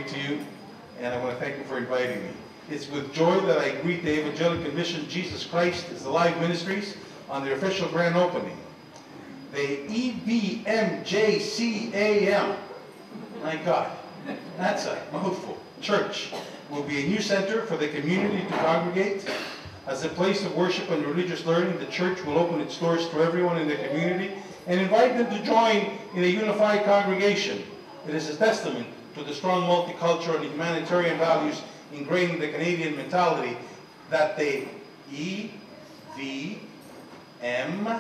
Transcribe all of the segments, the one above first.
greet to you, and I want to thank you for inviting me. It's with joy that I greet the Evangelical Mission Jesus Christ is Alive Ministries on their official grand opening. The EVMJCAM, my God, that's a mouthful, church, will be a new center for the community to congregate. As a place of worship and religious learning, the church will open its doors to everyone in the community and invite them to join in a unified congregation. It is a testament to the strong multicultural and humanitarian values ingrained in the Canadian mentality that the EVMJCAM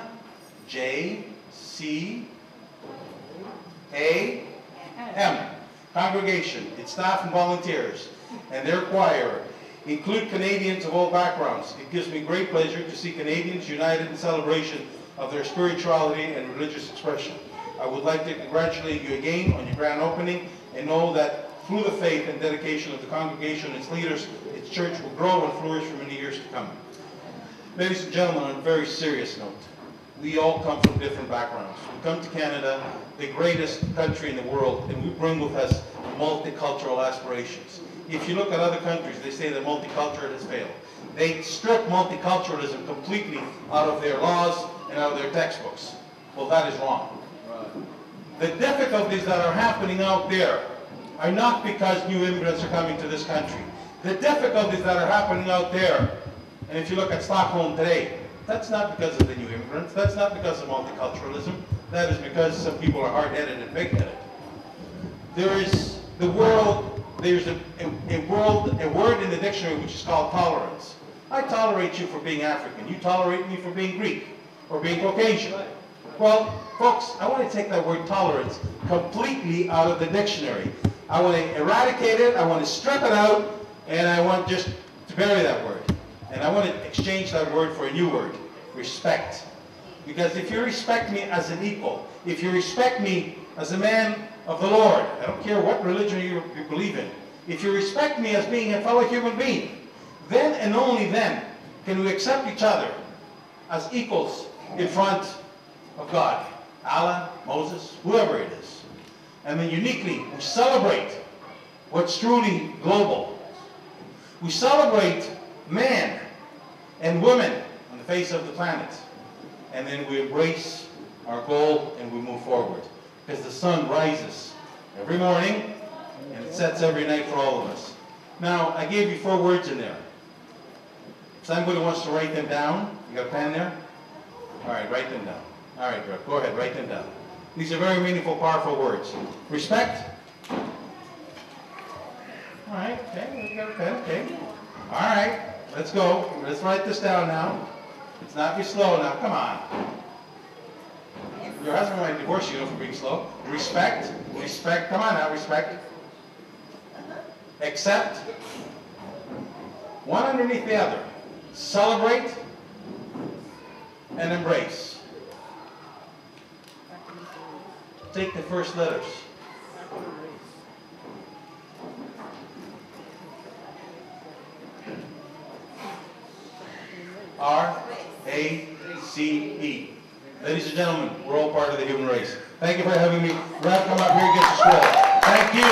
congregation, its staff and volunteers, and their choir include Canadians of all backgrounds. It gives me great pleasure to see Canadians united in celebration of their spirituality and religious expression. I would like to congratulate you again on your grand opening and know that through the faith and dedication of the congregation and its leaders, its church will grow and flourish for many years to come. Ladies and gentlemen, on a very serious note, we all come from different backgrounds. We come to Canada, the greatest country in the world, and we bring with us multicultural aspirations. If you look at other countries, they say that multicultural has failed. They strip multiculturalism completely out of their laws and out of their textbooks. Well, that is wrong. The difficulties that are happening out there are not because new immigrants are coming to this country. The difficulties that are happening out there, and if you look at Stockholm today, that's not because of the new immigrants, that's not because of multiculturalism, that is because some people are hard-headed and big-headed. There is the world. There's a word in the dictionary which is called tolerance. I tolerate you for being African. You tolerate me for being Greek or being Caucasian. Well, folks, I want to take that word tolerance completely out of the dictionary. I want to eradicate it. I want to strip it out, and I want just to bury that word. And I want to exchange that word for a new word, respect. Because if you respect me as an equal, if you respect me as a man of the Lord, I don't care what religion you believe in, if you respect me as being a fellow human being, then and only then can we accept each other as equals in front of God, Allah, Moses, whoever it is. And then uniquely, we celebrate what's truly global. We celebrate man and women on the face of the planet. And then we embrace our goal and we move forward. Because the sun rises every morning and it sets every night for all of us. Now, I gave you 4 words in there. If somebody wants to write them down, you got a pen there? All right, write them down. All right, Brooke, go ahead, write them down. These are very meaningful, powerful words. Respect. All right, okay, you got a pen, okay. All right, let's go. Let's write this down now. Let's not be slow now, come on. Your husband might divorce you for being slow. Respect, respect, come on now, respect. Accept. One underneath the other. Celebrate and embrace. Take the first letters. R-A-C-E. Ladies and gentlemen, we're all part of the human race. Thank you for having me. Brad, come up here and get the scroll. Thank you.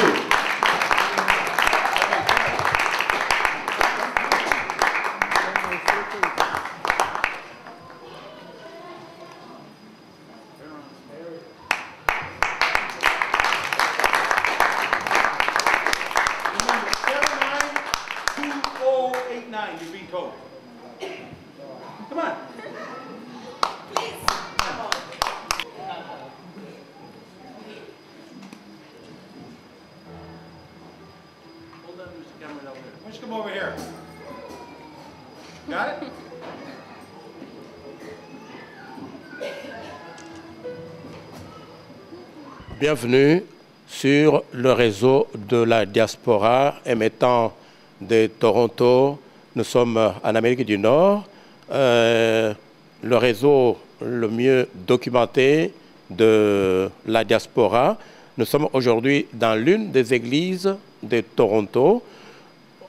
Bienvenue sur le réseau de la diaspora émettant de Toronto. Nous sommes en Amérique du Nord, le réseau le mieux documenté de la diaspora. Nous sommes aujourd'hui dans l'une des églises de Toronto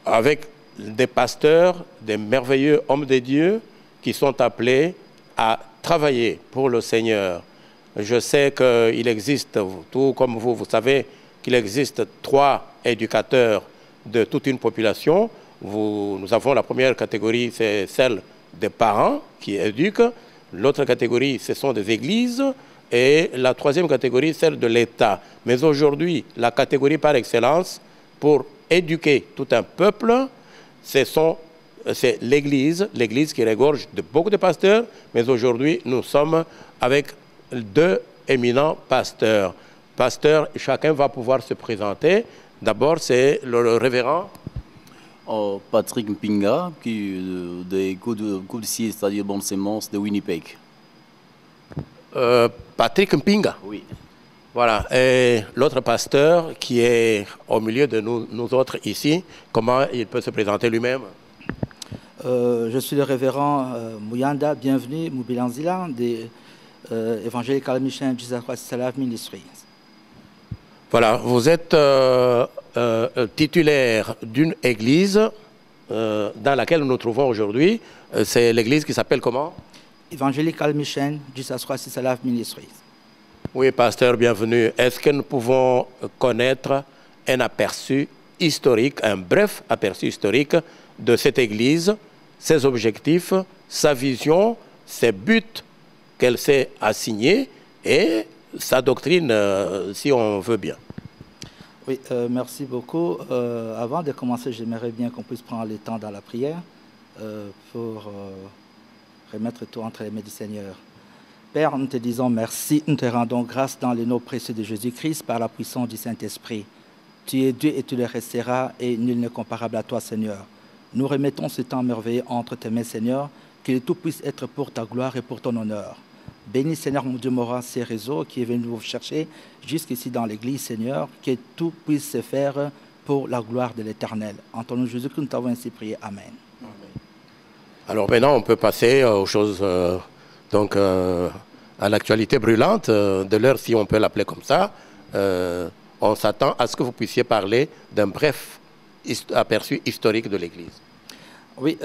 avec des pasteurs, des merveilleux hommes de Dieu qui sont appelés à travailler pour le Seigneur. Je sais qu'il existe, tout comme vous savez, qu'il existe 3 éducateurs de toute une population. Nous avons la première catégorie, c'est celle des parents qui éduquent. L'autre catégorie, ce sont des églises. Et la troisième catégorie, celle de l'État. Mais aujourd'hui, la catégorie par excellence pour éduquer tout un peuple, c'est l'Église qui regorge de beaucoup de pasteurs. Mais aujourd'hui, nous sommes avec 2 éminents pasteurs. Pasteurs, chacun va pouvoir se présenter. D'abord, c'est le révérend Patrick Mpinga, des codiciers, c'est-à-dire Bonne Sémence de Winnipeg. Patrick Mpinga. Oui. Voilà. Et l'autre pasteur qui est au milieu de nous autres ici, comment il peut se présenter lui-même? Je suis le révérend Mouyanda, bienvenue, Moubilanzila, des Evangelical Mission Jesus Christ Salve Ministries. Voilà, vous êtes titulaire d'une église dans laquelle nous nous trouvons aujourd'hui. C'est l'église qui s'appelle comment? Evangelical Mission Jesus Christ Salve Ministries. Oui, pasteur, bienvenue. Est-ce que nous pouvons connaître un aperçu historique, un bref aperçu historique de cette église, ses objectifs, sa vision, ses buts qu'elle s'est assignés et sa doctrine, si on veut bien? Oui, merci beaucoup. Avant de commencer, j'aimerais bien qu'on puisse prendre le temps dans la prière pour remettre tout entre les mains du Seigneur. Père, nous te disons merci, nous te rendons grâce dans le nom précieux de Jésus-Christ par la puissance du Saint-Esprit. Tu es Dieu et tu le resteras et nul n'est comparable à toi, Seigneur. Nous remettons ce temps merveilleux entre tes mains, Seigneur, que tout puisse être pour ta gloire et pour ton honneur. Bénis, Seigneur, mon Dieu, Mora, ces réseaux qui est venu vous chercher jusqu'ici dans l'Église, Seigneur, que tout puisse se faire pour la gloire de l'Éternel. En ton nom, Jésus-Christ, nous t'avons ainsi prié. Amen. Alors maintenant, on peut passer aux choses, à l'actualité brûlante de l'heure, si on peut l'appeler comme ça. On s'attend à ce que vous puissiez parler d'un bref aperçu historique de l'Église. Oui,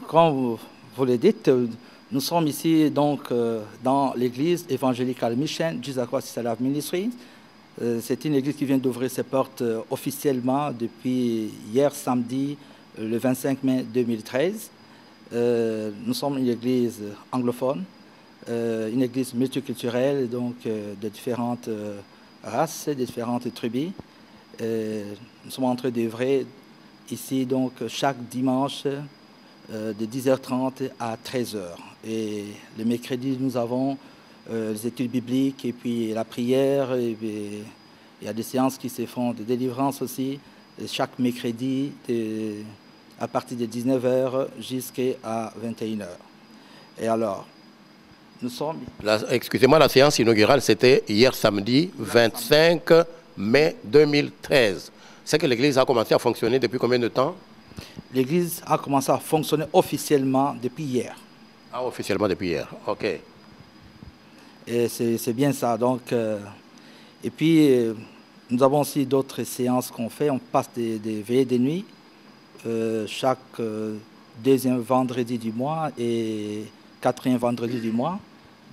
comme vous le dites, nous sommes ici donc dans l'église Evangelical Mission Jesus Christ Salve Ministries. C'est une église qui vient d'ouvrir ses portes officiellement depuis hier samedi, le 25 mai 2013. Nous sommes une église anglophone, une église multiculturelle, donc de différentes races, de différentes tribus. Nous sommes en train d'œuvrer ici donc chaque dimanche de 10h30 à 13h. Et le mercredi, nous avons les études bibliques et puis la prière. Et puis, il y a des séances qui se font de délivrance aussi, chaque mercredi à partir de 19h jusqu'à 21h. Et alors, nous sommes... Excusez-moi, la séance inaugurale, c'était hier samedi 25 mai 2013. C'est que l'Église a commencé à fonctionner depuis combien de temps? L'Église a commencé à fonctionner officiellement depuis hier. Ah, officiellement depuis hier, ok. Et c'est bien ça. Donc, et puis, nous avons aussi d'autres séances qu'on fait. On passe des veillées de nuit chaque deuxième vendredi du mois et quatrième vendredi du mois,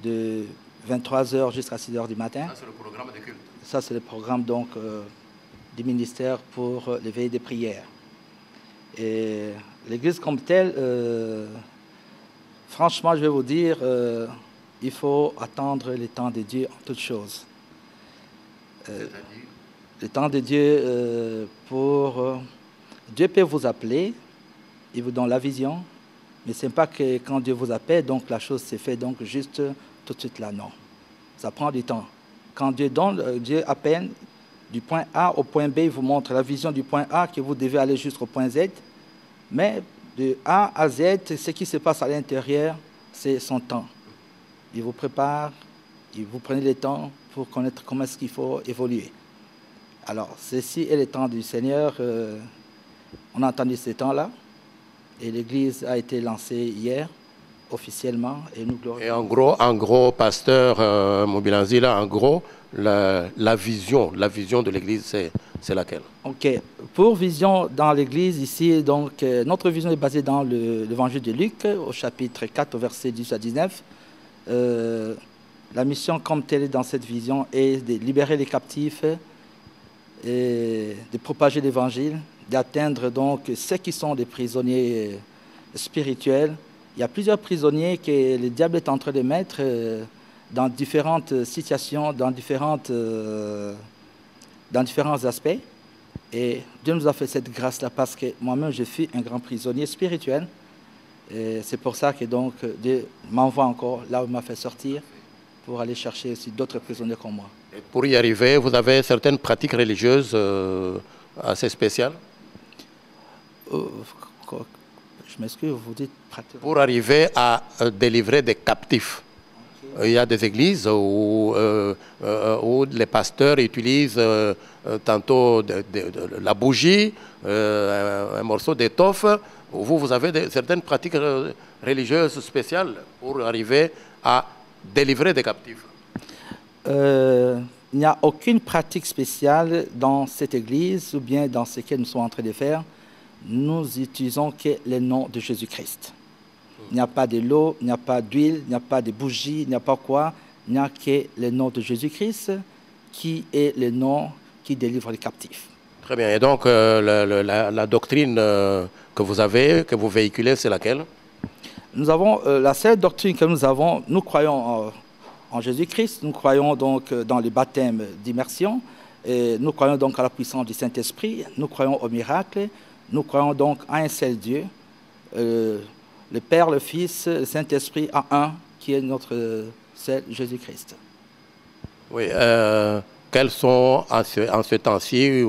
de 23h jusqu'à 6h du matin. Ça, c'est le programme de culte. Ça, c'est le programme donc, du ministère pour les veillées de prière. Et l'Église comme telle, franchement, je vais vous dire, il faut attendre le temps de Dieu en toutes choses. Le temps de Dieu pour... Dieu peut vous appeler, il vous donne la vision, mais ce n'est pas que quand Dieu vous appelle, donc la chose s'est faite donc juste tout de suite là, non. Ça prend du temps. Quand Dieu donne, Dieu appelle du point A au point B, il vous montre la vision du point A que vous devez aller jusqu'au point Z. Mais de A à Z, ce qui se passe à l'intérieur, c'est son temps. Il vous prépare, vous prenez le temps pour connaître comment est-ce qu'il faut évoluer. Alors, ceci est le temps du Seigneur. On a entendu ce temps-là. Et l'Église a été lancée hier, officiellement. Et nous glorifions. Et en gros, pasteur Mobilanzila, en gros, la vision de l'Église, c'est laquelle? Ok. Pour vision dans l'Église, ici, donc, notre vision est basée dans l'Évangile de Luc, au chapitre 4, au verset 10 à 19. La mission comme telle dans cette vision est de libérer les captifs, et de propager l'Évangile, d'atteindre donc ceux qui sont des prisonniers spirituels. Il y a plusieurs prisonniers que le diable est en train de mettre dans différentes situations, dans différents aspects. Et Dieu nous a fait cette grâce-là parce que moi-même, je suis un grand prisonnier spirituel. Et c'est pour ça que donc Dieu m'envoie encore là où il m'a fait sortir pour aller chercher aussi d'autres prisonniers comme moi. Et pour y arriver, vous avez certaines pratiques religieuses assez spéciales? Je m'excuse, vous dites pratique. Pour arriver à délivrer des captifs. Il y a des églises où les pasteurs utilisent tantôt la bougie, un morceau d'étoffe. Vous avez certaines pratiques religieuses spéciales pour arriver à délivrer des captifs. Il n'y a aucune pratique spéciale dans cette église ou bien dans ce que nous sommes en train de faire. Nous utilisons que le nom de Jésus-Christ. Il n'y a pas de l'eau, il n'y a pas d'huile, il n'y a pas de bougie, il n'y a pas quoi. Il n'y a que le nom de Jésus-Christ qui est le nom qui délivre les captifs. Très bien. Et donc, la doctrine que vous avez, que vous véhiculez, c'est laquelle? Nous avons la seule doctrine que nous avons. Nous croyons en Jésus-Christ. Nous croyons donc dans le baptême d'immersion. Nous croyons donc à la puissance du Saint-Esprit. Nous croyons au miracle. Nous croyons donc à un seul Dieu. Le Père, le Fils, le Saint-Esprit, à un, qui est notre seul Jésus-Christ. Oui. Quels sont, en ce temps-ci,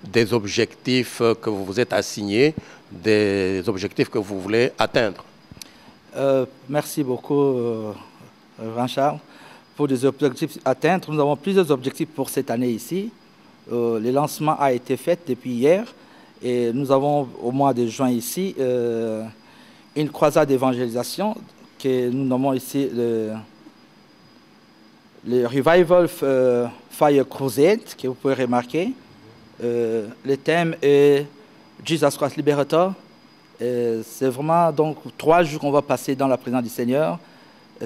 des objectifs que vous vous êtes assignés, des objectifs que vous voulez atteindre? Merci beaucoup, Jean-Charles. Pour des objectifs à atteindre, nous avons plusieurs objectifs pour cette année ici. Le lancement a été fait depuis hier et nous avons au mois de juin ici une croisade d'évangélisation que nous nommons ici le Revival Fire Crusade, que vous pouvez remarquer. Le thème est Jesus Christ Liberator. C'est vraiment donc 3 jours qu'on va passer dans la présence du Seigneur.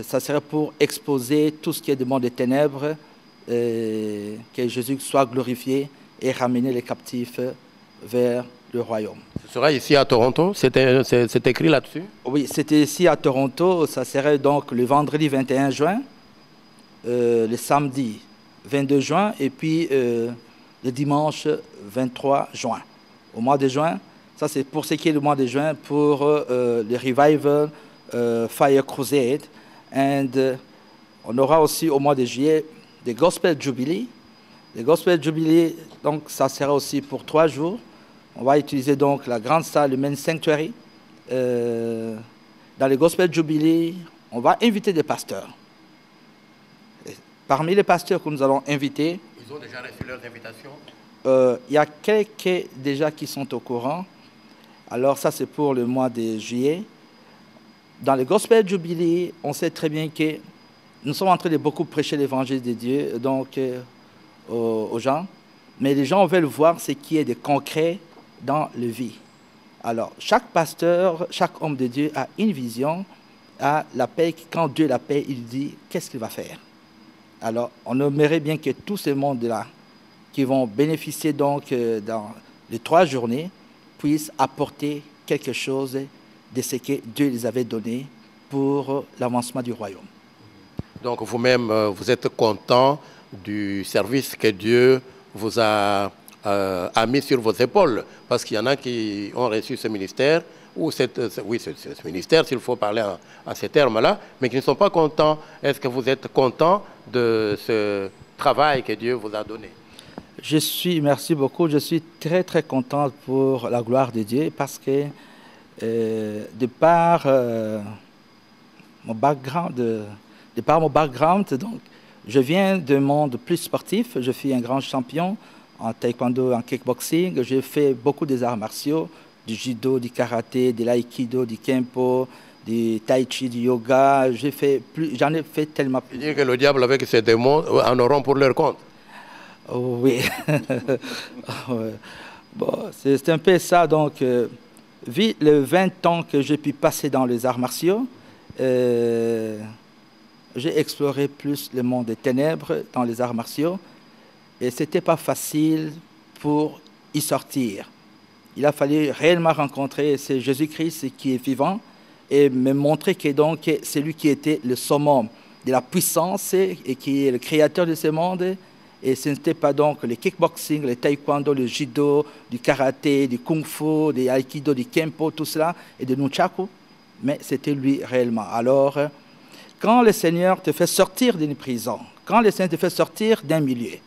Ça serait pour exposer tout ce qui est du monde des ténèbres, que Jésus soit glorifié et ramener les captifs vers le royaume. Ce sera ici à Toronto? C'est écrit là-dessus? Oui, c'était ici à Toronto. Ça serait donc le vendredi 21 juin, le samedi 22 juin et puis le dimanche 23 juin. Au mois de juin, ça c'est pour ce qui est du mois de juin, pour le Revival Fire Crusade. Et on aura aussi au mois de juillet des Gospel Jubilee. Les Gospel Jubilee, donc ça sera aussi pour 3 jours. On va utiliser donc la grande salle, le Main Sanctuary. Dans les Gospel Jubilee, on va inviter des pasteurs. Et parmi les pasteurs que nous allons inviter, ils ont déjà reçu leurs invitations? Il y a quelques déjà qui sont au courant. Alors ça c'est pour le mois de juillet. Dans les Gospel Jubilee, on sait très bien que nous sommes en train de beaucoup prêcher l'évangile de Dieu donc, aux gens. Mais les gens veulent voir ce qui est de concret dans la vie. Alors, chaque pasteur, chaque homme de Dieu a une vision, a l'appel. Quand Dieu l'appelle, il dit qu'est-ce qu'il va faire. Alors, on aimerait bien que tous ces mondes-là, qui vont bénéficier donc dans les 3 journées, puissent apporter quelque chose de ce que Dieu les avait donné pour l'avancement du royaume. Donc vous-même, vous êtes content du service que Dieu vous a mis sur vos épaules, parce qu'il y en a qui ont reçu ce ministère, ou ce ministère, s'il faut parler en ces termes-là, mais qui ne sont pas contents. Est-ce que vous êtes content de ce travail que Dieu vous a donné? Merci beaucoup, je suis très très content pour la gloire de Dieu, parce que de par mon background, donc, je viens d'un monde plus sportif. Je suis un grand champion en taekwondo, en kickboxing. J'ai fait beaucoup des arts martiaux, du judo, du karaté, de l'aïkido, du kempo, du tai chi, du yoga. J'en ai fait tellement plus. Il dit que le diable avec ses démons en auront pour leur compte. Oh, oui. Bon, c'est un peu ça. Donc, vu les 20 ans que j'ai pu passer dans les arts martiaux, j'ai exploré plus le monde des ténèbres dans les arts martiaux. Et ce n'était pas facile pour y sortir. Il a fallu réellement rencontrer ce Jésus-Christ qui est vivant et me montrer que donc c'est lui qui était le summum de la puissance et qui est le créateur de ce monde. Et ce n'était pas donc le kickboxing, le taekwondo, le judo, du karaté, du kung-fu, du aikido, du kempo, tout cela, et de nunchaku, mais c'était lui réellement. Alors, quand le Seigneur te fait sortir d'une prison, quand le Seigneur te fait sortir d'un milieu,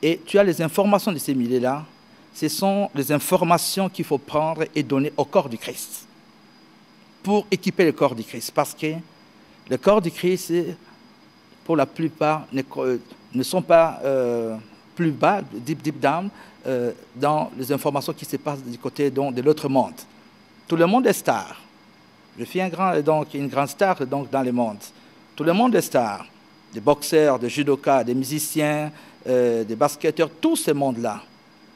et tu as les informations de ces milieux-là, ce sont les informations qu'il faut prendre et donner au corps du Christ, pour équiper le corps du Christ, parce que le corps du Christ, pour la plupart, ne sont pas plus bas, deep down, dans les informations qui se passent du côté de l'autre monde. Tout le monde est star. Je suis une grande star donc, dans le monde. Tout le monde est star. Des boxeurs, des judokas, des musiciens, des basketteurs, tout ce monde-là.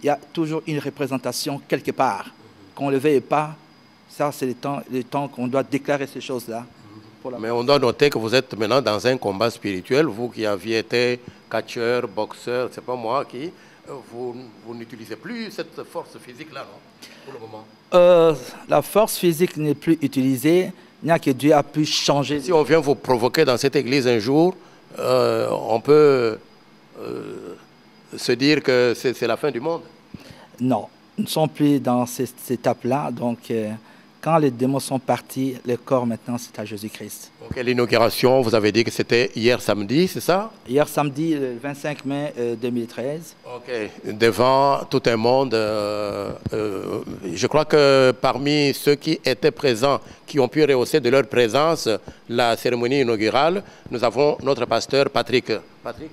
Il y a toujours une représentation quelque part. Qu'on ne le veuille pas, ça c'est le temps qu'on doit déclarer ces choses-là. Mais on doit noter que vous êtes maintenant dans un combat spirituel. Vous qui aviez été catcheur, boxeur, c'est pas moi qui... Vous n'utilisez plus cette force physique-là, non? Pour le moment. La force physique n'est plus utilisée. Il n'y a que Dieu a pu changer. Si on vient vous provoquer dans cette église un jour, on peut se dire que c'est la fin du monde? Non, nous ne sommes plus dans cette étape-là. Donc, quand les démons sont partis, le corps maintenant, c'est à Jésus-Christ. Donc, l'inauguration, vous avez dit que c'était hier samedi, c'est ça? Hier samedi, le 25 mai 2013. Ok, devant tout un monde. Je crois que parmi ceux qui étaient présents, qui ont pu rehausser de leur présence la cérémonie inaugurale, nous avons notre pasteur Patrick. Patrick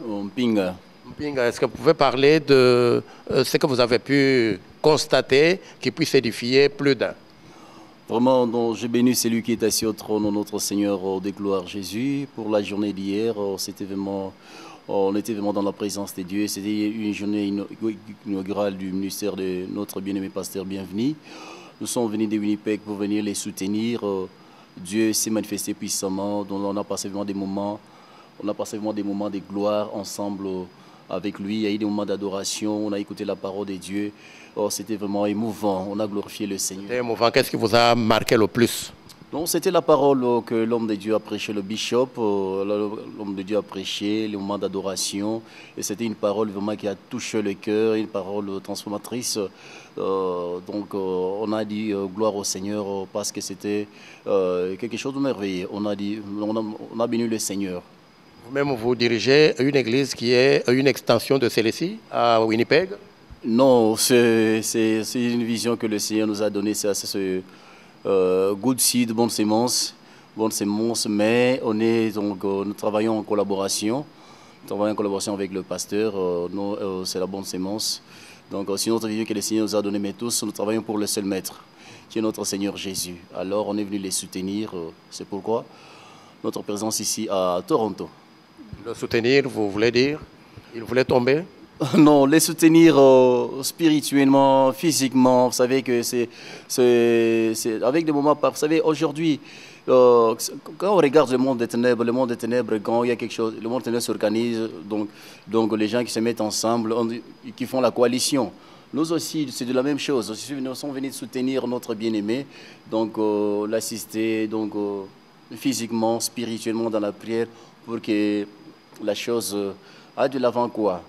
Mpinga. Mpinga, est-ce que vous pouvez parler de ce que vous avez pu constater qui puisse édifier plus d'un? Vraiment, j'ai béni celui qui est assis au trône, notre Seigneur de gloire Jésus. Pour la journée d'hier, on était vraiment dans la présence de Dieu. C'était une journée inaugurale du ministère de notre bien-aimé pasteur Bienvenu. Nous sommes venus de Winnipeg pour venir les soutenir. Dieu s'est manifesté puissamment. Donc on a passé vraiment des moments de gloire ensemble avec lui. Il y a eu des moments d'adoration. On a écouté la parole de Dieu. Oh, c'était vraiment émouvant. On a glorifié le Seigneur. C'était émouvant. Qu'est-ce qui vous a marqué le plus? Non, c'était la parole que l'homme de Dieu a prêché, le bishop. L'homme de Dieu a prêché, les moments d'adoration. Et c'était une parole vraiment qui a touché le cœur, une parole transformatrice. Donc, on a dit gloire au Seigneur parce que c'était quelque chose de merveilleux. On a béni le Seigneur. Vous-même, vous dirigez une église qui est une extension de celle-ci, à Winnipeg? Non, c'est une vision que le Seigneur nous a donnée. C'est good seed, bonne sémence, mais nous travaillons en collaboration. Nous travaillons en collaboration avec le pasteur, c'est la bonne sémence. Donc, c'est notre vision que le Seigneur nous a donnée, mais tous, nous travaillons pour le seul maître, qui est notre Seigneur Jésus. Alors, on est venu les soutenir, c'est pourquoi notre présence ici à Toronto. Le soutenir, vous voulez dire? Il voulait tomber? Non, les soutenir spirituellement, physiquement. Vous savez que c'est avec des moments... Vous savez, aujourd'hui, quand on regarde le monde des ténèbres, quand il y a quelque chose, le monde des ténèbres s'organise, donc les gens qui se mettent ensemble, qui font la coalition. Nous aussi, c'est de la même chose. Nous sommes venus soutenir notre bien-aimé, donc l'assister physiquement, spirituellement dans la prière, pour que la chose aille de l'avant, quoi.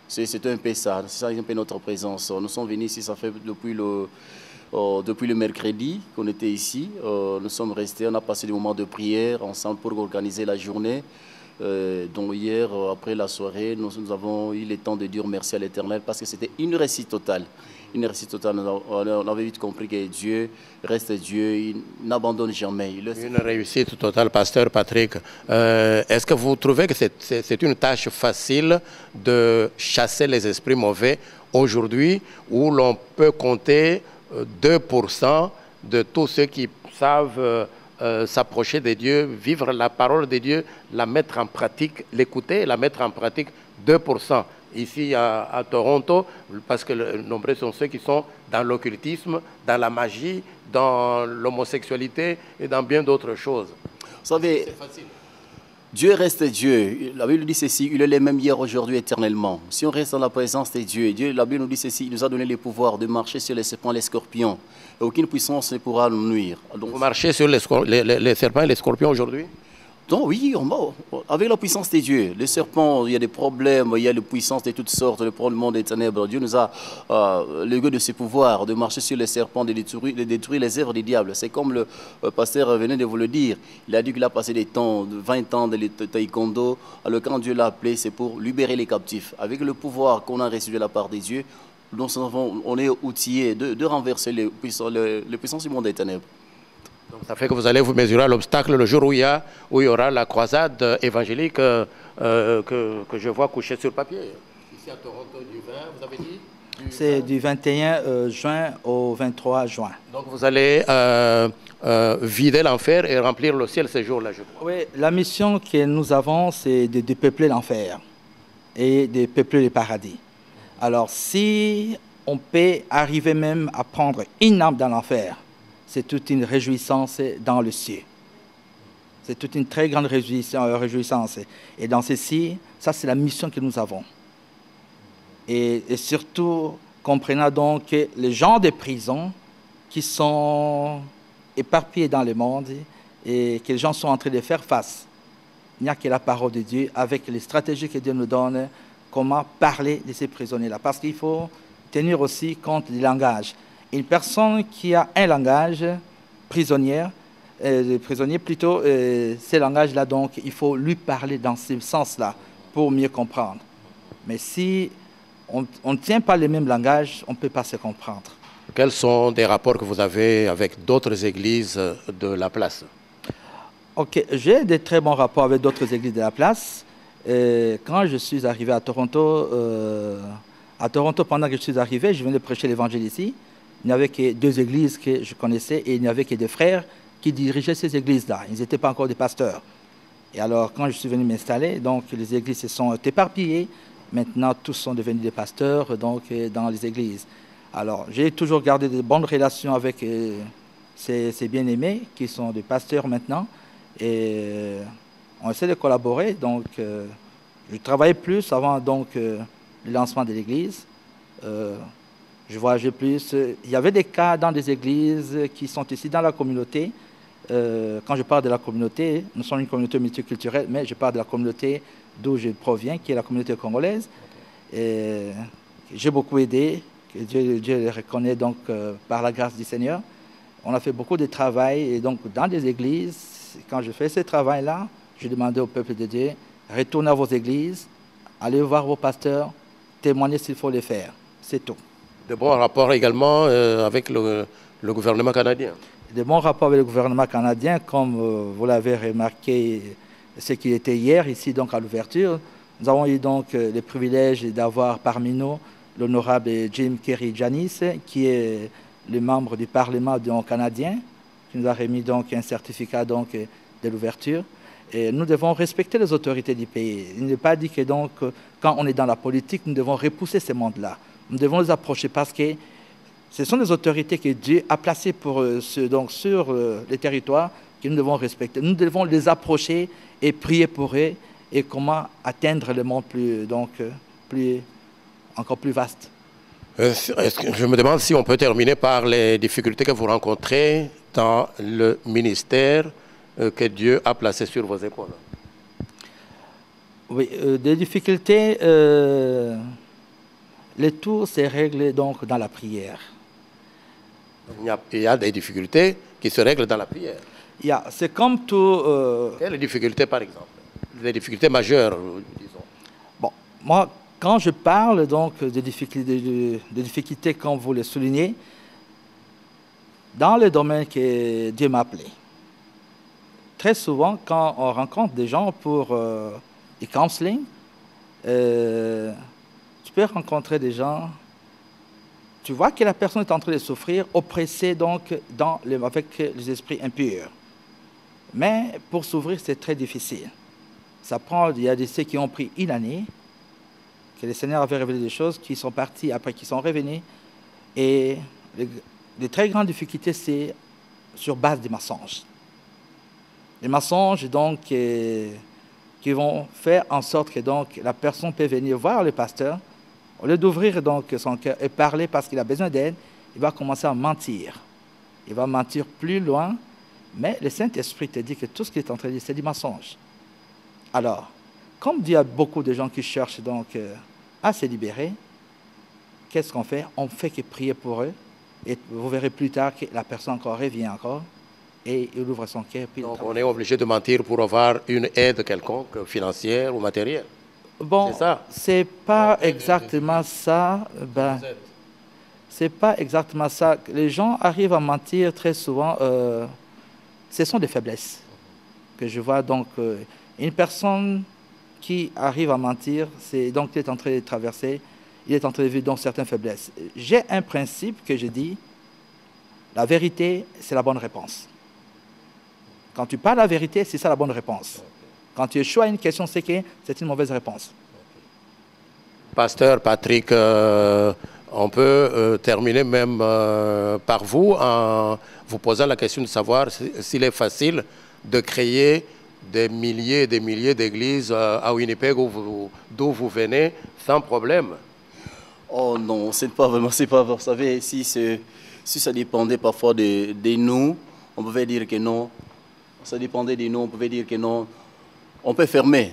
C'est un peu ça, c'est un peu notre présence. Nous sommes venus ici, ça fait depuis le mercredi qu'on était ici. Nous sommes restés, on a passé des moments de prière ensemble pour organiser la journée. Donc hier, après la soirée, nous avons eu le temps de dire merci à l'Éternel parce que c'était une réussite totale. Une réussite totale. On avait vite compris que Dieu reste Dieu, il n'abandonne jamais. Une réussite totale, pasteur Patrick. Est-ce que vous trouvez que c'est une tâche facile de chasser les esprits mauvais aujourd'hui où l'on peut compter 2% de tous ceux qui savent s'approcher de Dieu, vivre la parole de Dieu, la mettre en pratique, l'écouter, la mettre en pratique, 2%. Ici à Toronto, parce que nombreux sont ceux qui sont dans l'occultisme, dans la magie, dans l'homosexualité et dans bien d'autres choses. Vous savez, Dieu reste Dieu. La Bible dit ceci, il est le même hier, aujourd'hui, éternellement. Si on reste dans la présence de Dieu, la Bible nous dit ceci, il nous a donné le pouvoir de marcher sur les serpents et les scorpions. Et aucune puissance ne pourra nous nuire. Donc, Vous marchez sur les serpents et les scorpions aujourd'hui? donc oui, avec la puissance de Dieu, les serpents, il y a des problèmes, il y a des puissances de toutes sortes, le monde des ténèbres. Dieu nous a légué de ce pouvoir, de marcher sur les serpents, de détruire les œuvres des diables. C'est comme le pasteur venait de vous le dire. Il a dit qu'il a passé des temps, 20 ans de taekwondo. Alors quand Dieu l'a appelé, c'est pour libérer les captifs. Avec le pouvoir qu'on a reçu de la part de Dieu, on est outillé de renverser les puissances du monde des ténèbres. Donc ça fait que vous allez vous mesurer à l'obstacle le jour où il y aura la croisade évangélique que je vois coucher sur papier. Ici à Toronto du 20, vous avez dit? C'est du 21 juin au 23 juin. Donc vous allez vider l'enfer et remplir le ciel ces jours-là, je crois. Oui, la mission que nous avons, c'est de peupler l'enfer et de peupler le paradis. Alors si on peut arriver même à prendre une âme dans l'enfer, c'est toute une réjouissance dans le ciel. C'est toute une très grande réjouissance. Et dans ceci, ça c'est la mission que nous avons. Et surtout, comprenant donc que les gens de prison qui sont éparpillés dans le monde et que les gens sont en train de faire face, il n'y a que la parole de Dieu avec les stratégies que Dieu nous donne, comment parler de ces prisonniers-là. Parce qu'il faut tenir aussi compte du langage. Une personne qui a un langage prisonnier plutôt, ces langages-là, donc, il faut lui parler dans ce sens-là pour mieux comprendre. Mais si on ne tient pas le même langage, on ne peut pas se comprendre. Quels sont des rapports que vous avez avec d'autres églises de la place? Ok, j'ai de très bons rapports avec d'autres églises de la place. Quand je suis arrivé à Toronto, pendant que je suis arrivé, je venais de prêcher l'évangile ici. Il n'y avait que 2 églises que je connaissais et il n'y avait que des frères qui dirigeaient ces églises-là. Ils n'étaient pas encore des pasteurs. Et alors, quand je suis venu m'installer, donc les églises se sont éparpillées. Maintenant, tous sont devenus des pasteurs donc, dans les églises. Alors, j'ai toujours gardé de bonnes relations avec ces bien-aimés qui sont des pasteurs maintenant. Et on essaie de collaborer. Donc, je travaillais plus avant donc, le lancement de l'église. Je voyageais plus. Il y avait des cas dans des églises qui sont ici dans la communauté. Quand je parle de la communauté, nous sommes une communauté multiculturelle, mais je parle de la communauté d'où je proviens, qui est la communauté congolaise. J'ai beaucoup aidé, que Dieu le reconnaît donc par la grâce du Seigneur. On a fait beaucoup de travail et donc dans des églises, quand je fais ce travail-là, je demandais au peuple de Dieu, retournez à vos églises, allez voir vos pasteurs, témoignez s'il faut le faire. C'est tout. De bons rapports également avec le gouvernement canadien. De bons rapports avec le gouvernement canadien, comme vous l'avez remarqué, ce qui était hier, ici donc à l'ouverture. Nous avons eu donc le privilège d'avoir parmi nous l'honorable Jim Kerry-Janis, qui est le membre du Parlement donc, canadien, qui nous a remis donc un certificat donc, de l'ouverture. Et nous devons respecter les autorités du pays. Il n'est pas dit que donc, quand on est dans la politique, nous devons repousser ces mondes-là. Nous devons les approcher parce que ce sont des autorités que Dieu a placées pour, donc, sur les territoires que nous devons respecter. Nous devons les approcher et prier pour eux et comment atteindre le monde encore plus vaste. Je me demande si on peut terminer par les difficultés que vous rencontrez dans le ministère que Dieu a placé sur vos épaules. Oui, des difficultés, le tout se règle donc dans la prière. Il y a des difficultés qui se règlent dans la prière. C'est comme tout... Quelles difficultés, par exemple? Les difficultés majeures, disons. Bon, moi, quand je parle donc de difficultés comme vous le soulignez, dans le domaine que Dieu m'a appelé, très souvent, quand on rencontre des gens pour du counseling, tu peux rencontrer des gens, tu vois que la personne est en train de souffrir, oppressée donc avec les esprits impurs. Mais pour s'ouvrir, c'est très difficile. Il y a ceux qui ont pris une année, que le Seigneur avait révélé des choses, qui sont partis après, qui sont revenus. Et les très grandes difficultés, c'est sur base des mensonges. Les mensonges, donc, qui vont faire en sorte que donc, la personne peut venir voir le pasteur, au lieu d'ouvrir donc son cœur et parler parce qu'il a besoin d'aide, il va commencer à mentir. Il va mentir plus loin, mais le Saint-Esprit te dit que tout ce qu'il est en train de dire, c'est du mensonge. Alors, comme il y a beaucoup de gens qui cherchent donc à se libérer, qu'est-ce qu'on fait? On fait que prier pour eux, et vous verrez plus tard que la personne encore revient encore, et il ouvre son cœur. Donc on est obligé de mentir pour avoir une aide quelconque, financière ou matérielle. Bon, c'est ça? C'est pas exactement ça. Ben, c'est pas exactement ça. Les gens arrivent à mentir très souvent. Ce sont des faiblesses que je vois. Donc, une personne qui arrive à mentir, c'est donc il est en train de traverser, il est en train de vivre donc certaines faiblesses. J'ai un principe que je dis, la vérité, c'est la bonne réponse. Quand tu parles la vérité, c'est ça la bonne réponse. Quand tu échoues à une question, c'est que c'est une mauvaise réponse. Pasteur Patrick, on peut terminer même par vous en vous posant la question de savoir s'il est facile de créer des milliers et des milliers d'églises à Winnipeg d'où vous venez sans problème. Oh non, c'est pas vraiment, vous savez, si ça dépendait parfois de nous, on pouvait dire que non. Ça dépendait de nous, on pouvait dire que non. On peut fermer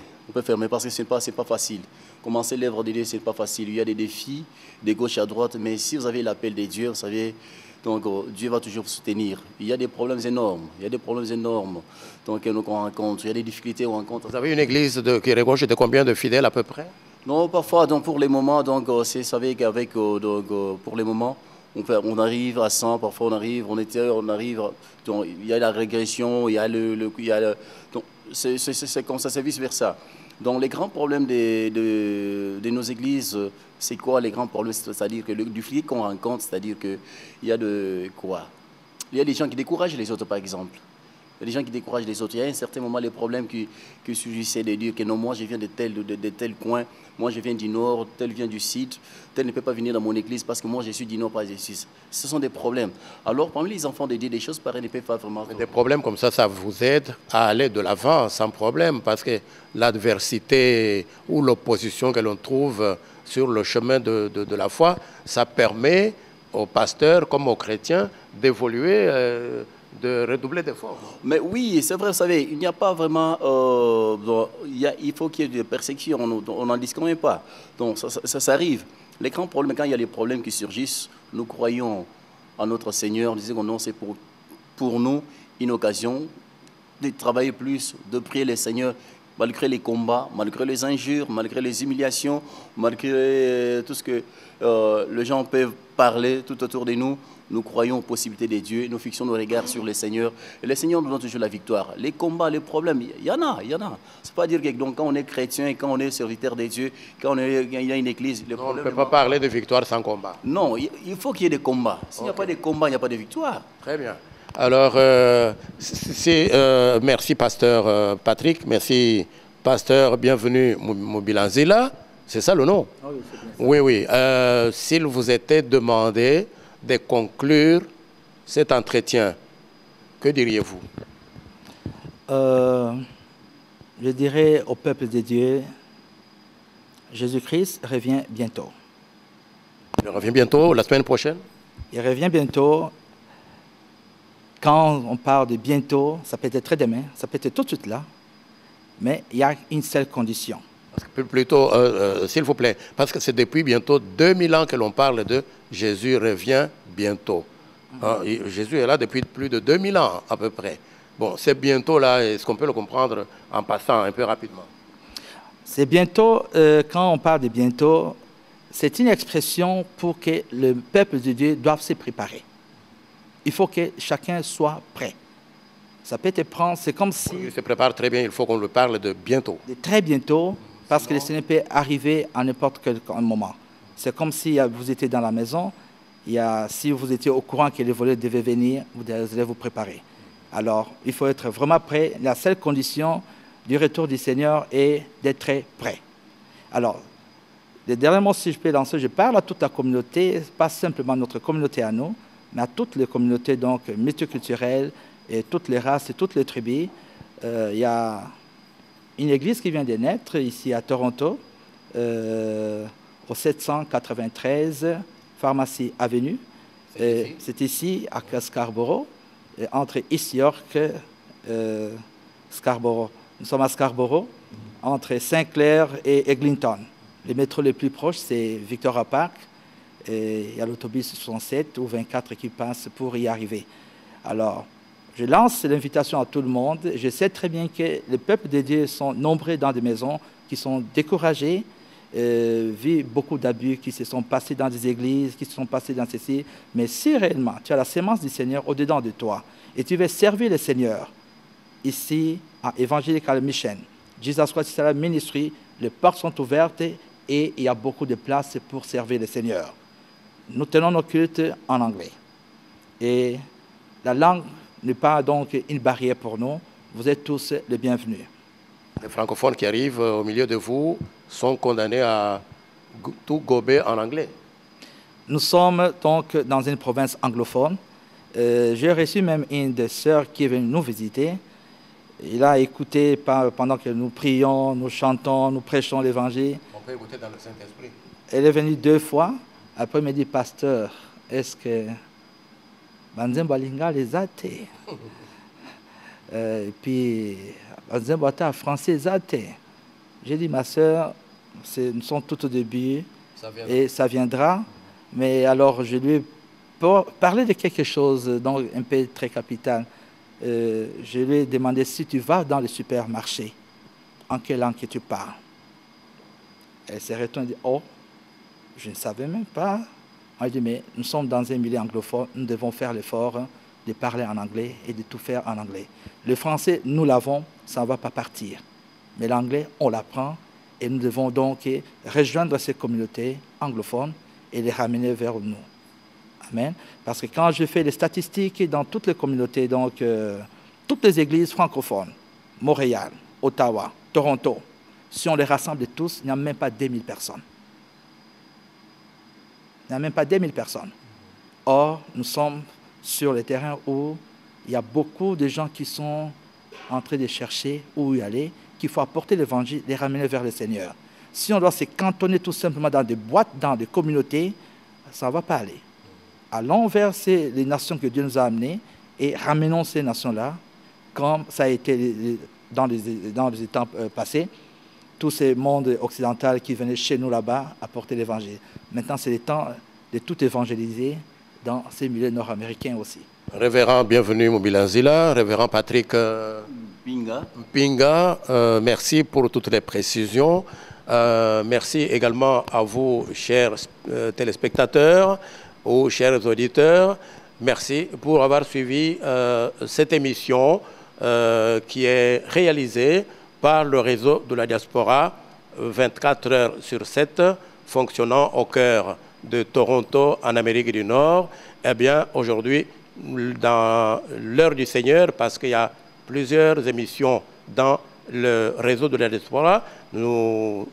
parce que ce n'est pas facile. Commencer l'œuvre de Dieu, ce n'est pas facile. Il y a des défis de gauche à droite, mais si vous avez l'appel de Dieu, vous savez, donc Dieu va toujours vous soutenir. Il y a des problèmes énormes, donc on rencontre, il y a des difficultés on rencontre. Vous avez une église qui regorge de combien de fidèles à peu près? Non, parfois, donc pour les moments, donc vous savez qu'avec pour les moments, on arrive à 100, parfois on arrive, donc il y a la régression, il y a donc c'est comme ça, c'est vice-versa. Donc les grands problèmes de nos églises, c'est quoi les grands problèmes? C'est-à-dire que le difficulté qu'on rencontre, c'est-à-dire qu'il y a il y a des gens qui découragent les autres, par exemple. Il y a des gens qui découragent les autres. Il y a à un certain moment les problèmes qui surgissaient de dire que non, moi je viens de tel coin, moi je viens du nord, tel vient du sud, tel ne peut pas venir dans mon église parce que moi je suis du nord, pas du sud. Ce sont des problèmes. Alors parmi les enfants de Dieu, des choses pareilles ne peuvent pas vraiment... Des problèmes comme ça vous aide à aller de l'avant sans problème parce que l'adversité ou l'opposition que l'on trouve sur le chemin de la foi, ça permet aux pasteurs comme aux chrétiens d'évoluer, de redoubler d'efforts. Mais oui, c'est vrai, vous savez, il n'y a pas vraiment... il faut qu'il y ait des persécutions, on n'en disconvient pas. Donc ça arrive. Les grands problèmes, quand il y a des problèmes qui surgissent, nous croyons en notre Seigneur, nous disons que non, c'est pour nous une occasion de travailler plus, de prier le Seigneur, malgré les combats, malgré les injures, malgré les humiliations, malgré tout ce que les gens peuvent parler tout autour de nous. Nous croyons aux possibilités de Dieu, nous fixons nos regards sur le Seigneur. Et le Seigneur nous donne toujours la victoire. Les combats, les problèmes, il y en a. C'est pas dire que donc, quand on est chrétien, quand on est serviteur de Dieu, quand il y a une église... On ne peut pas parler de victoire sans combat. Non, il faut qu'il y ait des combats. S'il n'y a pas de combat, il n'y a pas de victoire. Très bien. Alors, merci pasteur Patrick, merci pasteur, bienvenue Mobilanzila, c'est ça le nom? Oui, c'est bien ça. Oui. S'il vous était demandé de conclure cet entretien, que diriez-vous? Je dirais au peuple de Dieu, Jésus-Christ revient bientôt. Il revient bientôt, la semaine prochaine? Il revient bientôt. Quand on parle de bientôt, ça peut être très demain, ça peut être tout de suite là, mais il y a une seule condition. Plutôt, s'il vous plaît, parce que c'est depuis bientôt 2000 ans que l'on parle de Jésus revient bientôt. Jésus est là depuis plus de 2000 ans à peu près. Bon, c'est bientôt là, est-ce qu'on peut le comprendre en passant un peu rapidement? C'est bientôt, quand on parle de bientôt, c'est une expression pour que le peuple de Dieu doive se préparer. Il faut que chacun soit prêt. Ça peut te prendre, c'est comme si... Il se prépare très bien, il faut qu'on le parle de bientôt. De très bientôt, parce que le Seigneur peut arriver à n'importe quel moment. C'est comme si vous étiez dans la maison, si vous étiez au courant que le voleur devait venir, vous devez vous préparer. Alors, il faut être vraiment prêt. La seule condition du retour du Seigneur est d'être très prêt. Alors, le dernier mot, si je peux lancer, je parle à toute la communauté, pas simplement notre communauté à nous, mais à toutes les communautés donc, multiculturelles, et toutes les races et toutes les tribus. Il y a une église qui vient de naître ici à Toronto, au 793 Pharmacie Avenue. C'est ici, à Scarborough, entre East York et Scarborough. Nous sommes à Scarborough, entre Saint-Clair et Eglinton. Les métros les plus proches, c'est Victoria Park. Et il y a l'autobus 67 ou 24 qui passent pour y arriver. Alors, je lance l'invitation à tout le monde. Je sais très bien que les peuples de Dieu sont nombreux dans des maisons qui sont découragés, vivent beaucoup d'abus qui se sont passés dans des églises, qui se sont passés dans ceci. Mais si réellement tu as la sémence du Seigneur au-dedans de toi et tu veux servir le Seigneur, ici à Evangelical Mission, Jesus Christ Ministry, les portes sont ouvertes et il y a beaucoup de place pour servir le Seigneur. Nous tenons nos cultes en anglais. Et la langue n'est pas donc une barrière pour nous. Vous êtes tous les bienvenus. Les francophones qui arrivent au milieu de vous sont condamnés à tout gober en anglais. Nous sommes donc dans une province anglophone. J'ai reçu même une des sœurs qui est venue nous visiter. Il a écouté pendant que nous prions, nous chantons, nous prêchons l'évangile. On peut écouter dans le Saint-Esprit. Elle est venue 2 fois. Après, elle me dit, pasteur, est-ce que Banzembalinga les athées? Et puis, Banzembata français athées. J'ai dit, ma sœur, nous sommes tout au début et ça viendra. Mais alors, je lui ai parlé de quelque chose donc un peu très capital. Je lui ai demandé si tu vas dans le supermarché, en quelle langue que tu parles. Elle s'est retournée et dit, oh, je ne savais même pas. On a dit, mais nous sommes dans un milieu anglophone, nous devons faire l'effort de parler en anglais et de tout faire en anglais. Le français, nous l'avons, ça ne va pas partir. Mais l'anglais, on l'apprend et nous devons donc rejoindre ces communautés anglophones et les ramener vers nous. Amen. Parce que quand je fais les statistiques dans toutes les communautés, donc toutes les églises francophones, Montréal, Ottawa, Toronto, si on les rassemble tous, il n'y a même pas 2000 personnes. Il n'y a même pas 2000 personnes. Or, nous sommes sur le terrain où il y a beaucoup de gens qui sont en train de chercher où y aller, qu'il faut apporter l'évangile, les ramener vers le Seigneur. Si on doit se cantonner tout simplement dans des boîtes, dans des communautés, ça ne va pas aller. Allons vers les nations que Dieu nous a amenées et ramenons ces nations-là, comme ça a été dans les temps passés, tous ces mondes occidentaux qui venaient chez nous là-bas apporter l'évangile. Maintenant, c'est le temps de tout évangéliser dans ces milieux nord-américains aussi. Révérend, bienvenue Mobilanzila. Révérend Patrick Pinga, merci pour toutes les précisions. Merci également à vous, chers téléspectateurs, aux chers auditeurs. Merci pour avoir suivi cette émission qui est réalisée par le réseau de la diaspora 24 heures sur 7, fonctionnant au cœur de Toronto, en Amérique du Nord. Eh bien, aujourd'hui, dans l'heure du Seigneur, parce qu'il y a plusieurs émissions dans le réseau de la diaspora, nous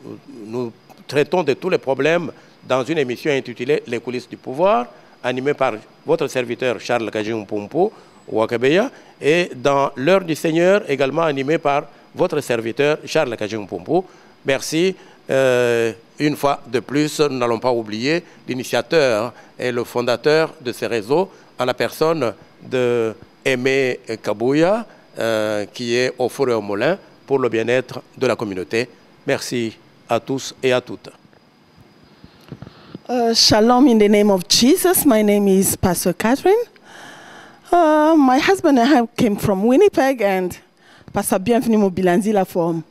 traitons de tous les problèmes dans une émission intitulée « Les coulisses du pouvoir », animée par votre serviteur Charles Kajiompompo, Wakabeya, et dans l'heure du Seigneur, également animée par votre serviteur Charles Kajiompompo. Merci. Une fois de plus, nous n'allons pas oublier l'initiateur et le fondateur de ces réseaux, en la personne de Aimé Kabouya, qui est au Four et au Moulin pour le bien-être de la communauté. Merci à tous et à toutes. Shalom in the name of Jesus. My name is Pastor Catherine. My husband and I came from Winnipeg, and Pastor Bienvenue Mobilanzila from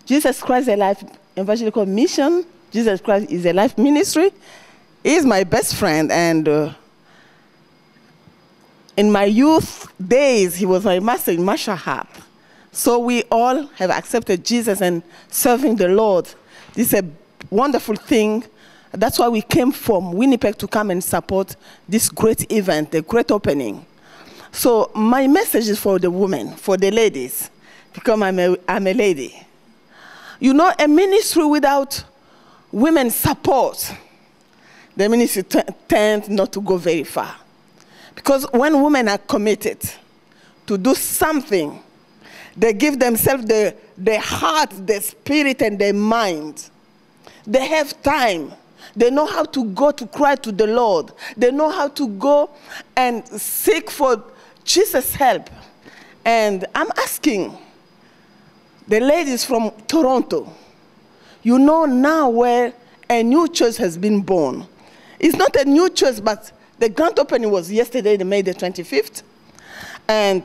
Jesus Christ a Life Evangelical Mission. Jesus Christ is a Life Ministry. He is my best friend, and in my youth days, he was my master in martial art. So we all have accepted Jesus and serving the Lord. This is a wonderful thing. That's why we came from Winnipeg to come and support this great event, the great opening. So my message is for the women, for the ladies, because I'm a lady. You know, a ministry without women support, the ministry tends not to go very far. Because when women are committed to do something, They give themselves their heart, their spirit, and their mind. They have time. They know how to go to cry to the Lord. They know how to go and seek for Jesus' help. And I'm asking the ladies from Toronto, you know now where a new church has been born. It's not a new church, but the grand opening was yesterday, May the 25th. And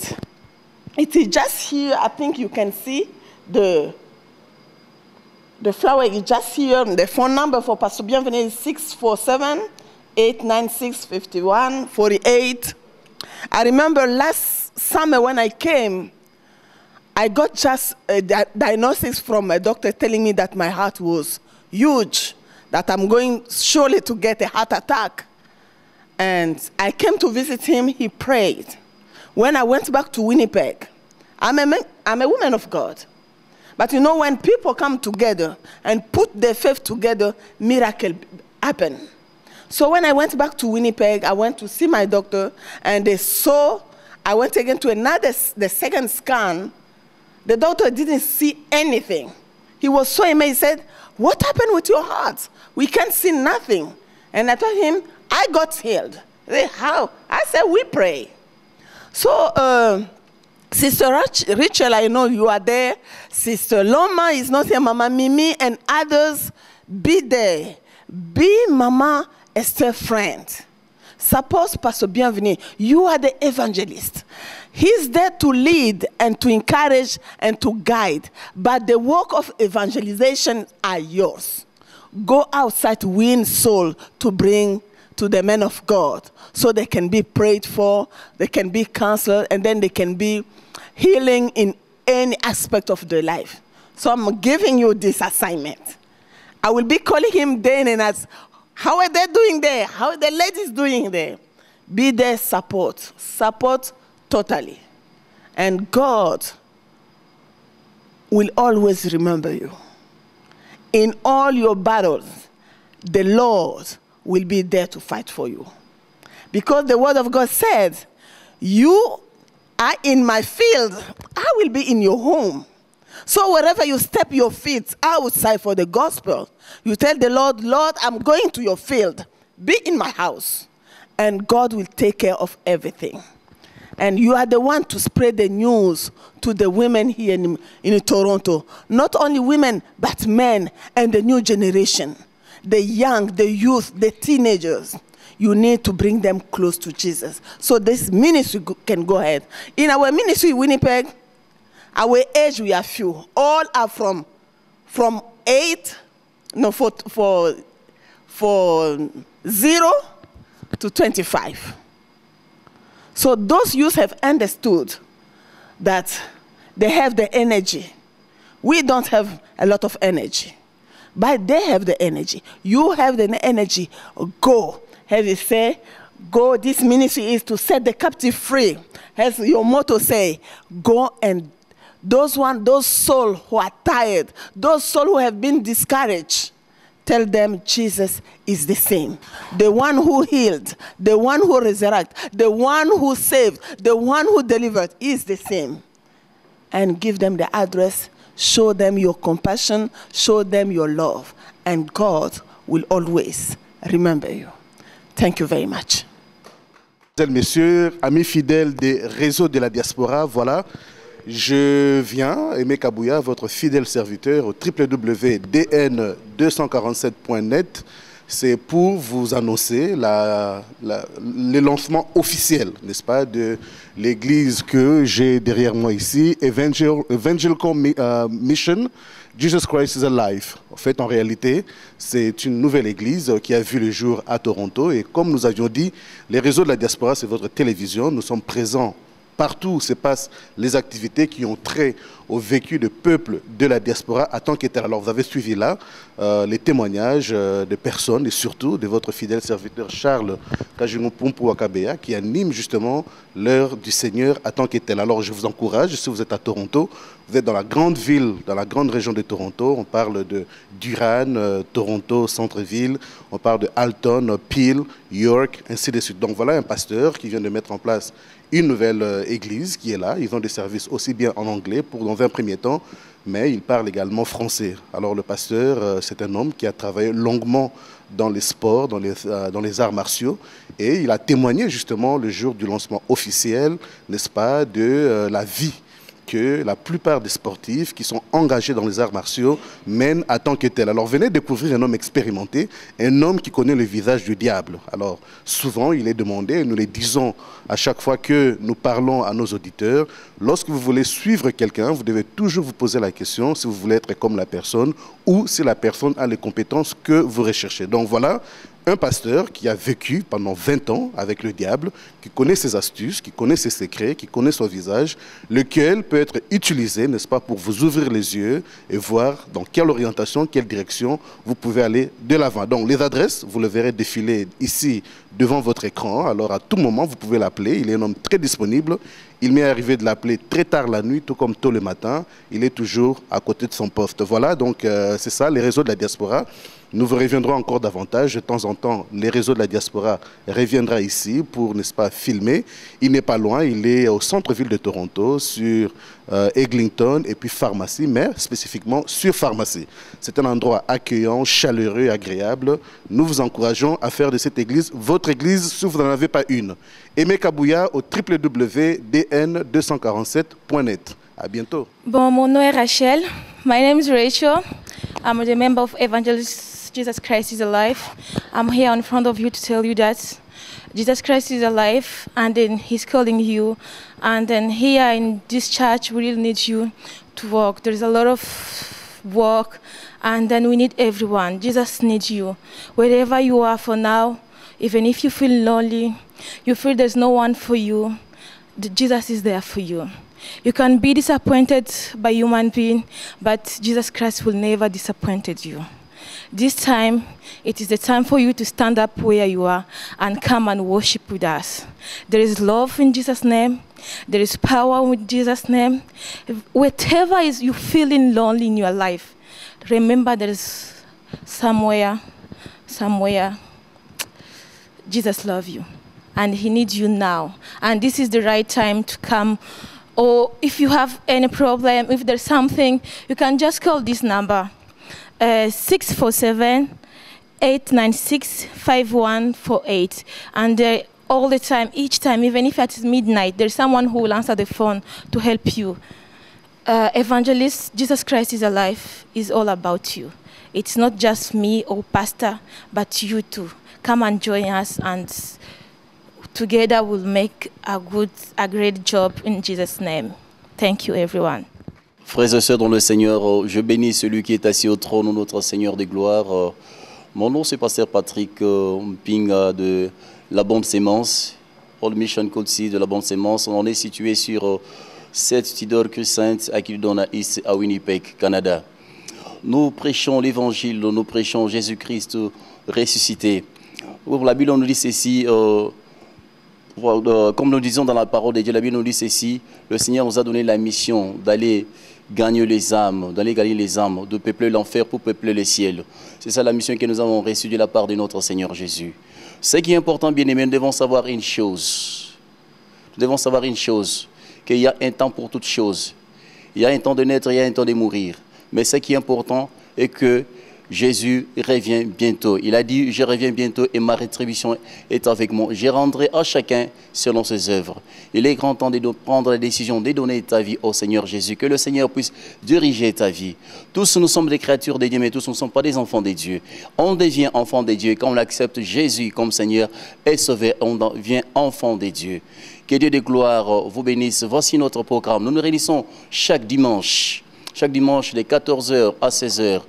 it is just here. I think you can see the flower is just here. The phone number for Pastor Bienvenu is 647-896-5148. I remember last summer when I came, I got just a diagnosis from a doctor telling me that my heart was huge, that I'm going surely to get a heart attack. And I came to visit him, he prayed. When I went back to Winnipeg, I'm a woman of God. But you know, when people come together and put their faith together, miracles happen. So when I went back to Winnipeg, I went to see my doctor, and they saw, I went again to the second scan. The doctor didn't see anything. He was so amazed. He said, "What happened with your heart? We can't see nothing." And I told him, I got healed. He said, "How?" I said, "We pray." So, Sister Rachel, I know you are there. Sister Loma is not here. Mama Mimi and others, be there. Be Mama Esther's friend. Suppose Pastor Bienvenu, you are the evangelist. He's there to lead and to encourage and to guide. But the work of evangelization are yours. Go outside to win soul to bring to the men of God so they can be prayed for, they can be counseled, and then they can be healing in any aspect of their life. So I'm giving you this assignment. I will be calling him then and ask, how are they doing there? How are the ladies doing there? Be there, support. Support totally. And God will always remember you. In all your battles, the Lord will be there to fight for you. Because the word of God said, you are in my field, I will be in your home. So wherever you step your feet outside for the gospel, you tell the Lord, Lord, I'm going to your field. Be in my house. And God will take care of everything. And you are the one to spread the news to the women here in Toronto. Not only women, but men and the new generation. The young, the youth, the teenagers. You need to bring them close to Jesus. So this ministry can go ahead. In our ministry in Winnipeg, our age, we are few. All are from 0 to 25. So those youth have understood that they have the energy. We don't have a lot of energy, but they have the energy. You have the energy. Go. As you say, go. This ministry is to set the captive free. As your motto say, go. And those souls who are tired, those souls who have been discouraged, tell them Jesus is the same. The one who healed, the one who resurrected, the one who saved, the one who delivered is the same. And give them the address, show them your compassion, show them your love, and God will always remember you. Thank you very much. Mesdames, Messieurs, amis fidèles des réseaux de la diaspora, voilà. Je viens, Aimé Kabouya, votre fidèle serviteur au www.dn247.net. C'est pour vous annoncer le lancement officiel, n'est-ce pas, de l'église que j'ai derrière moi ici, Evangelical Mission, Jesus Christ is Alive. En fait, en réalité, c'est une nouvelle église qui a vu le jour à Toronto. Et comme nous avions dit, les réseaux de la diaspora, c'est votre télévision. Nous sommes présents partout où se passent les activités qui ont trait au vécu de peuple de la diaspora à tant qu'état. Alors vous avez suivi là les témoignages de personnes et surtout de votre fidèle serviteur Charles Kajungopumpu Wakabea qui anime justement l'heure du Seigneur à tant qu'état. Alors je vous encourage, si vous êtes à Toronto Vous êtes dans la grande ville, dans la grande région de Toronto. On parle de Durham, Toronto, centre-ville. On parle de Alton, Peel, York, ainsi de suite. Donc voilà un pasteur qui vient de mettre en place une nouvelle église qui est là. Ils ont des services aussi bien en anglais dans un premier temps, mais il parle également français. Alors le pasteur, c'est un homme qui a travaillé longuement dans les sports, dans les arts martiaux, et il a témoigné justement le jour du lancement officiel, n'est-ce pas, de la vie que la plupart des sportifs qui sont engagés dans les arts martiaux mènent à tant que tel. Alors venez découvrir un homme expérimenté, un homme qui connaît le visage du diable. Alors souvent il est demandé, et nous le disons à chaque fois que nous parlons à nos auditeurs, lorsque vous voulez suivre quelqu'un, vous devez toujours vous poser la question si vous voulez être comme la personne ou si la personne a les compétences que vous recherchez. Donc voilà un pasteur qui a vécu pendant 20 ans avec le diable, qui connaît ses astuces, qui connaît ses secrets, qui connaît son visage, lequel peut être utilisé, n'est-ce pas, pour vous ouvrir les yeux et voir dans quelle orientation, quelle direction vous pouvez aller de l'avant. Donc les adresses, vous le verrez défiler ici devant votre écran. Alors à tout moment, vous pouvez l'appeler. Il est un homme très disponible. Il m'est arrivé de l'appeler très tard la nuit, tout comme tôt le matin. Il est toujours à côté de son poste. Voilà, donc c'est ça, les réseaux de la diaspora. Nous vous reviendrons encore davantage. De temps en temps, les réseaux de la diaspora reviendra ici pour, n'est-ce pas, filmer. Il n'est pas loin, il est au centre-ville de Toronto, sur Eglinton et puis Pharmacie, mais spécifiquement sur Pharmacie. C'est un endroit accueillant, chaleureux, agréable. Nous vous encourageons à faire de cette église votre église si vous n'en avez pas une. Aimé Kabouya au www.dn247.net. À bientôt. Bon, mon nom est Rachel. My name is Rachel. I'm a member of Evangelist Jesus Christ is Alive. I'm here in front of you to tell you that Jesus Christ is alive, and then He's calling you. And then here in this church, we really need you to work. There's a lot of work, and then we need everyone. Jesus needs you. Wherever you are for now, even if you feel lonely, you feel there's no one for you, Jesus is there for you. You can be disappointed by human being, but Jesus Christ will never disappoint you. This time, it is the time for you to stand up where you are and come and worship with us. There is love in Jesus' name. There is power in Jesus' name. Whatever is you feeling lonely in your life, remember there is somewhere, Jesus loves you. And He needs you now. And this is the right time to come. Or if you have any problem, if there's something, you can just call this number, 647-896-5148. And all the time, each time, even if it's midnight, there's someone who will answer the phone to help you. Evangelist, Jesus Christ is alive, is all about you. It's not just me or pastor, but you too. Come and join us, and together we'll make a great job in Jesus' name. Thank you, everyone. Frères et sœurs dans le Seigneur, je bénis celui qui est assis au trône, notre Seigneur des gloires. Mon nom c'est Pasteur Patrick Mping de la Bande Sémence, All Mission Kotsi de la Bande Sémence. On est situé sur 7 Tudor Crescent à Kildona East à Winnipeg, Canada. Nous prêchons l'évangile, nous prêchons Jésus-Christ ressuscité. La Bible nous dit ceci, comme nous disons dans la parole de Dieu, la Bible nous dit ceci, le Seigneur nous a donné la mission d'aller gagner les âmes, de peupler l'enfer pour peupler le ciel. C'est ça la mission que nous avons reçue de la part de notre Seigneur Jésus. Ce qui est important, bien aimé, nous devons savoir une chose. Nous devons savoir une chose, qu'il y a un temps pour toutes choses. Il y a un temps de naître, il y a un temps de mourir. Mais ce qui est important est que Jésus revient bientôt. Il a dit, je reviens bientôt et ma rétribution est avec moi. Je rendrai à chacun selon ses œuvres. Il est grand temps de prendre la décision de donner ta vie au Seigneur Jésus. Que le Seigneur puisse diriger ta vie. Tous nous sommes des créatures de Dieu, mais tous nous ne sommes pas des enfants de Dieu. On devient enfant de Dieu quand on accepte Jésus comme Seigneur et Sauveur. On devient enfant de Dieu. Que Dieu de gloire vous bénisse. Voici notre programme. Nous nous réunissons chaque dimanche de 14h à 16h.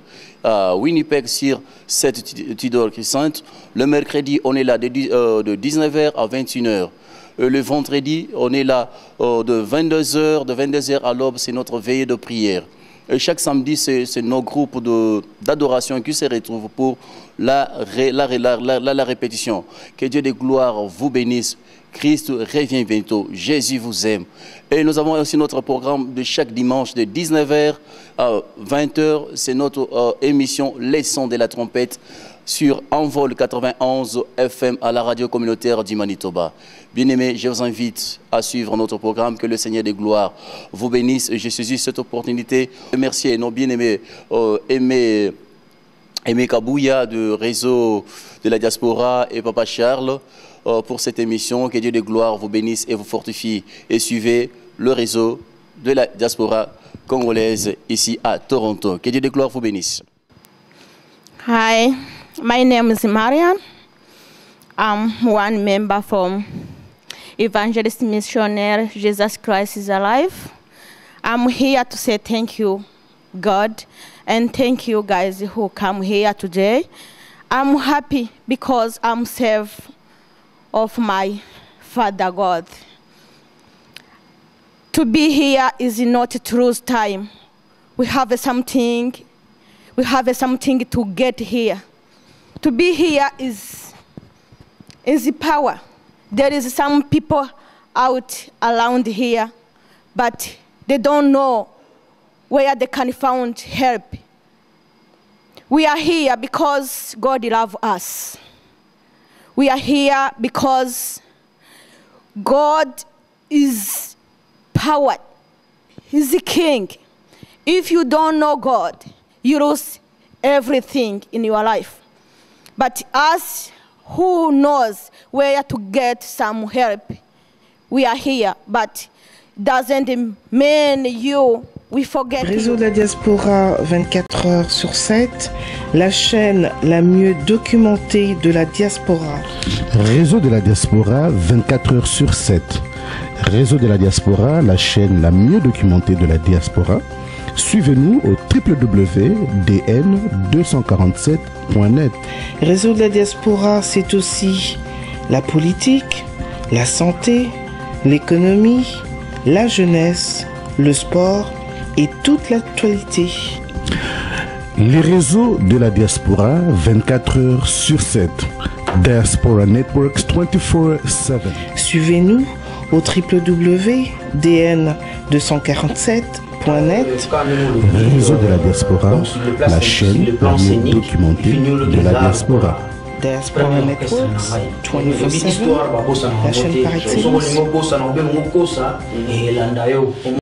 À Winnipeg sur 7 Tudor Crescent. Le mercredi, on est là de 19h à 21h. Le vendredi, on est là de 22h à l'aube, c'est notre veillée de prière. Et chaque samedi, c'est nos groupes d'adoration qui se retrouvent pour la répétition. Que Dieu de gloire vous bénisse. Christ revient bientôt. Jésus vous aime. Et nous avons aussi notre programme de chaque dimanche de 19h à 20h. C'est notre émission Les sons de la trompette sur Envol 91 FM à la radio communautaire du Manitoba. Bien-aimés, je vous invite à suivre notre programme. Que le Seigneur de gloire vous bénisse. Je saisis cette opportunité de remercier nos bien-aimés Aimé Kabouya du réseau de la diaspora et Papa Charles pour cette émission. Que Dieu de gloire vous bénisse et vous fortifie. Et suivez le réseau de la diaspora congolaise ici à Toronto. Que Dieu de gloire vous bénisse. Hi, my name is Marian. I'm one member from Evangelist Missionary Jesus Christ is Alive. I'm here to say thank you, God, and thank you guys who come here today. I'm happy because I'm saved of my Father God. To be here is not a true time. We have something to get here. To be here is the power. There is some people out around here, but they don't know where they can find help. We are here because God loves us. We are here because God is power. He's the King. If you don't know God, you lose everything in your life. But us who knows where to get some help, we are here, but doesn't mean we forget. Réseau de la diaspora 24 heures sur 7, la chaîne la mieux documentée de la diaspora. Réseau de la diaspora 24 heures sur 7. Réseau de la diaspora, la chaîne la mieux documentée de la diaspora. Suivez-nous au www.dn247.net. Réseau de la diaspora, c'est aussi la politique, la santé, l'économie, la jeunesse, le sport et toute l'actualité. Les réseaux de la diaspora 24 heures sur 7. Diaspora Networks 24/7. Suivez-nous au www.dn247.net. Réseau de la diaspora, la chaîne la mieux documentée de la diaspora. Diaspora Networks 24/7, la chaîne par excellence.